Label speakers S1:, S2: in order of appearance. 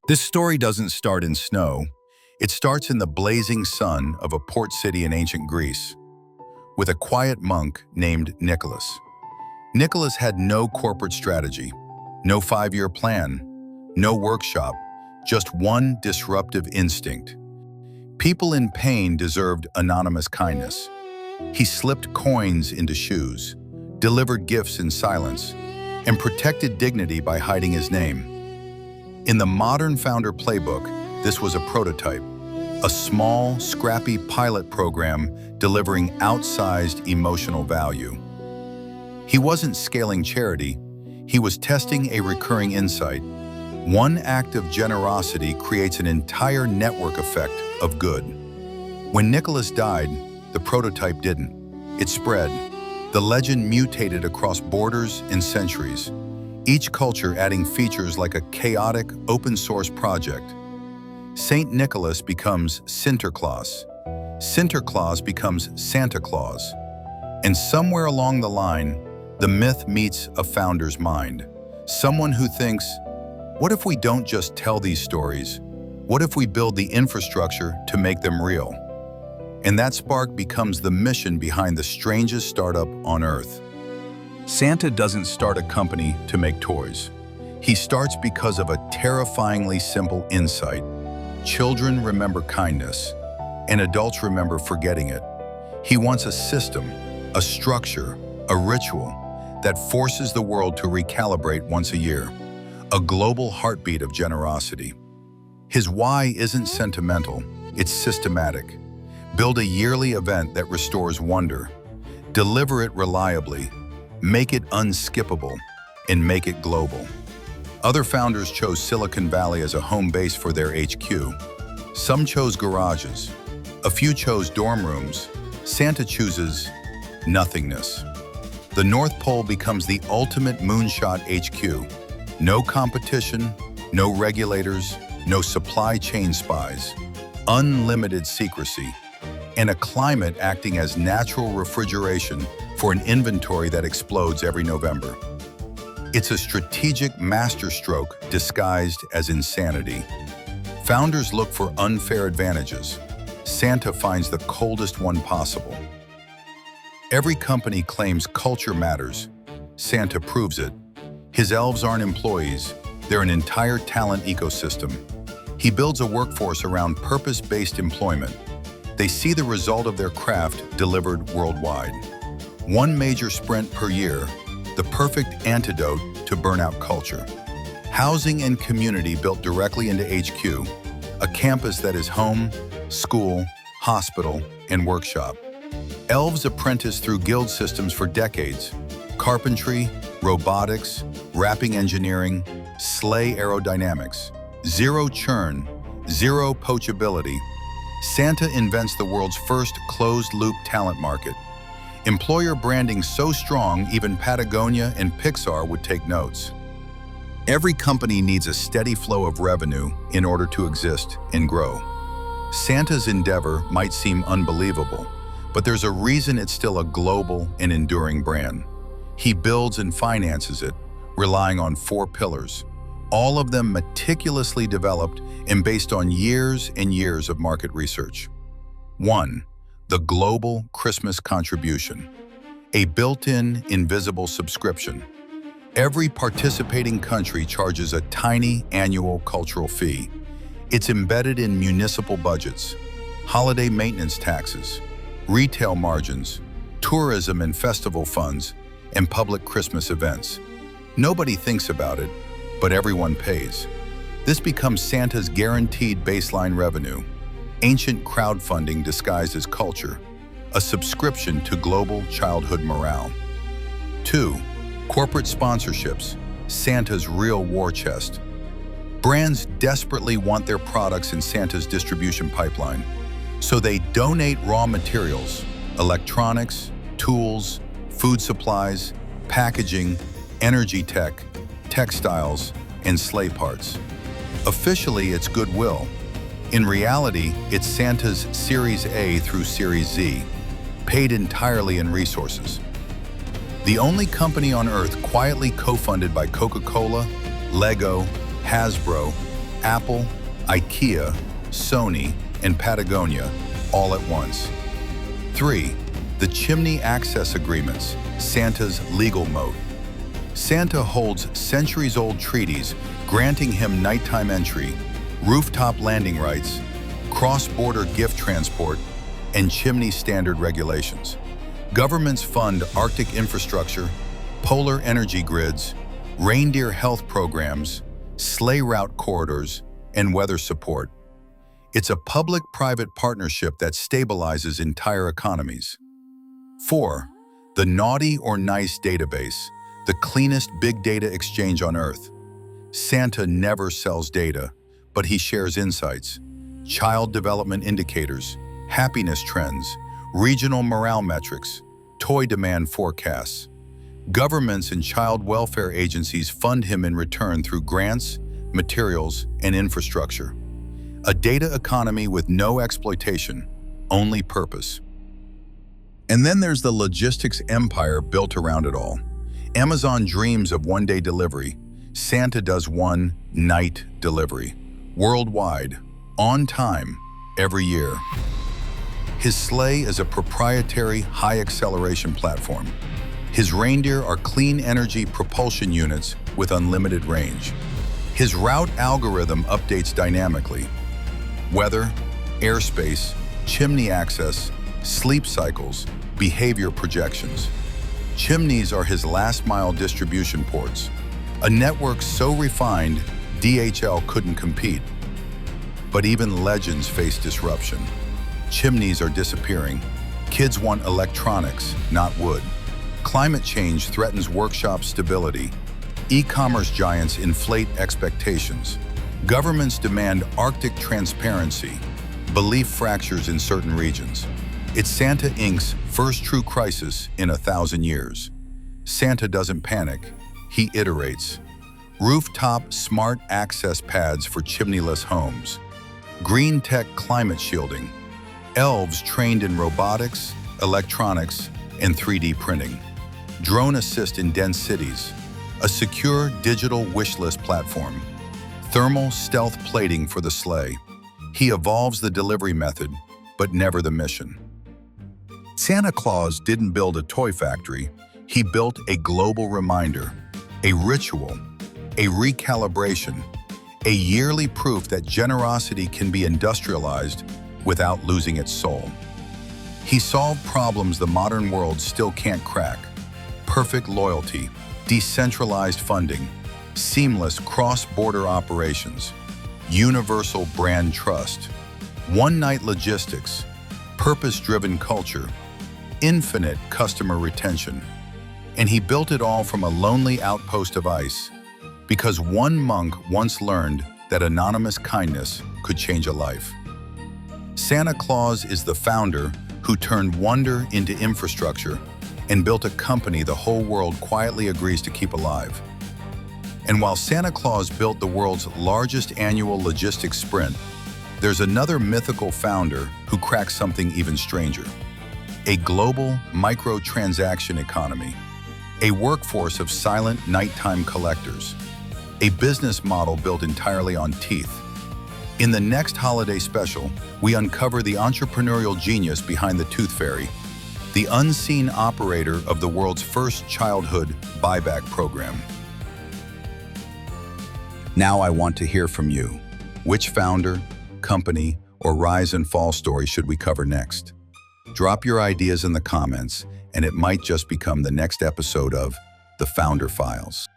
S1: This story doesn't start in snow. It starts in the blazing sun of a port city in ancient Greece, with a quiet monk named Nicholas. Nicholas had no corporate strategy, no 5-year plan, no workshop, just one disruptive instinct. People in pain deserved anonymous kindness. He slipped coins into shoes, delivered gifts in silence, and protected dignity by hiding his name. In the modern founder playbook, this was a prototype, a small, scrappy pilot program delivering outsized emotional value. He wasn't scaling charity, he was testing a recurring insight. One act of generosity creates an entire network effect of good. When Nicholas died, the prototype didn't. It spread. The legend mutated across borders and centuries, each culture adding features like a chaotic, open-source project. Saint Nicholas becomes Sinterklaas. Sinterklaas becomes Santa Claus. And somewhere along the line, the myth meets a founder's mind. Someone who thinks, what if we don't just tell these stories? What if we build the infrastructure to make them real? And that spark becomes the mission behind the strangest startup on Earth. Santa doesn't start a company to make toys. He starts because of a terrifyingly simple insight. Children remember kindness, and adults remember forgetting it. He wants a system, a structure, a ritual that forces the world to recalibrate once a year, a global heartbeat of generosity. His why isn't sentimental, it's systematic. Build a yearly event that restores wonder. Deliver it reliably. Make it unskippable, and make it global. Other founders chose Silicon Valley as a home base for their HQ. Some chose garages. A few chose dorm rooms. Santa chooses nothingness. The North Pole becomes the ultimate moonshot HQ. No competition, no regulators, no supply chain spies. Unlimited secrecy. And a climate acting as natural refrigeration for an inventory that explodes every November. It's a strategic masterstroke disguised as insanity. Founders look for unfair advantages. Santa finds the coldest one possible. Every company claims culture matters. Santa proves it. His elves aren't employees, they're an entire talent ecosystem. He builds a workforce around purpose-based employment. They see the result of their craft delivered worldwide. One major sprint per year, the perfect antidote to burnout culture. Housing and community built directly into HQ, a campus that is home, school, hospital, and workshop. Elves apprentice through guild systems for decades. Carpentry, robotics, wrapping engineering, sleigh aerodynamics. Zero churn, zero poachability. Santa invents the world's first closed-loop talent market. Employer branding so strong, even Patagonia and Pixar would take notes. Every company needs a steady flow of revenue in order to exist and grow. Santa's endeavor might seem unbelievable, but there's a reason it's still a global and enduring brand. He builds and finances it, relying on 4 pillars, all of them meticulously developed and based on years and years of market research. 1. The global Christmas contribution, a built-in invisible subscription. Every participating country charges a tiny annual cultural fee. It's embedded in municipal budgets, holiday maintenance taxes, retail margins, tourism and festival funds, and public Christmas events. Nobody thinks about it, but everyone pays. This becomes Santa's guaranteed baseline revenue, ancient crowdfunding disguised as culture, a subscription to global childhood morale. 2. Corporate sponsorships, Santa's real war chest. Brands desperately want their products in Santa's distribution pipeline, so they donate raw materials, electronics, tools, food supplies, packaging, energy tech, textiles, and sleigh parts. Officially, it's goodwill. In reality, it's Santa's Series A through Series Z, paid entirely in resources. The only company on Earth quietly co-funded by Coca-Cola, Lego, Hasbro, Apple, IKEA, Sony, and Patagonia all at once. 3. The chimney access agreements, Santa's legal moat. Santa holds centuries-old treaties granting him nighttime entry, rooftop landing rights, cross-border gift transport, and chimney standard regulations. Governments fund Arctic infrastructure, polar energy grids, reindeer health programs, sleigh route corridors, and weather support. It's a public-private partnership that stabilizes entire economies. 4. The Naughty or Nice database, the cleanest big data exchange on Earth. Santa never sells data, but he shares insights, child development indicators, happiness trends, regional morale metrics, toy demand forecasts. Governments and child welfare agencies fund him in return through grants, materials, and infrastructure. A data economy with no exploitation, only purpose. And then there's the logistics empire built around it all. Amazon dreams of one-day delivery. Santa does one-night delivery. Worldwide, on time, every year. His sleigh is a proprietary high-acceleration platform. His reindeer are clean energy propulsion units with unlimited range. His route algorithm updates dynamically. Weather, airspace, chimney access, sleep cycles, behavior projections. Chimneys are his last-mile distribution ports, a network so refined DHL couldn't compete. But even legends face disruption. Chimneys are disappearing. Kids want electronics, not wood. Climate change threatens workshop stability. E-commerce giants inflate expectations. Governments demand Arctic transparency. Belief fractures in certain regions. It's Santa Inc.'s first true crisis in 1,000 years. Santa doesn't panic, he iterates. Rooftop smart access pads for chimneyless homes. Green tech climate shielding. Elves trained in robotics, electronics, and 3D printing. Drone assist in dense cities. A secure digital wish list platform. Thermal stealth plating for the sleigh. He evolves the delivery method, but never the mission. Santa Claus didn't build a toy factory, he built a global reminder, a ritual, a recalibration, a yearly proof that generosity can be industrialized without losing its soul. He solved problems the modern world still can't crack. Perfect loyalty, decentralized funding, seamless cross-border operations, universal brand trust, one-night logistics, purpose-driven culture, infinite customer retention. And he built it all from a lonely outpost of ice, because one monk once learned that anonymous kindness could change a life. Santa Claus is the founder who turned wonder into infrastructure and built a company the whole world quietly agrees to keep alive. And while Santa Claus built the world's largest annual logistics sprint, there's another mythical founder who cracked something even stranger. A global microtransaction economy, a workforce of silent nighttime collectors, a business model built entirely on teeth. In the next holiday special, we uncover the entrepreneurial genius behind the Tooth Fairy, the unseen operator of the world's first childhood buyback program. Now I want to hear from you. Which founder, company, or rise and fall story should we cover next? Drop your ideas in the comments, and it might just become the next episode of The Founder Files.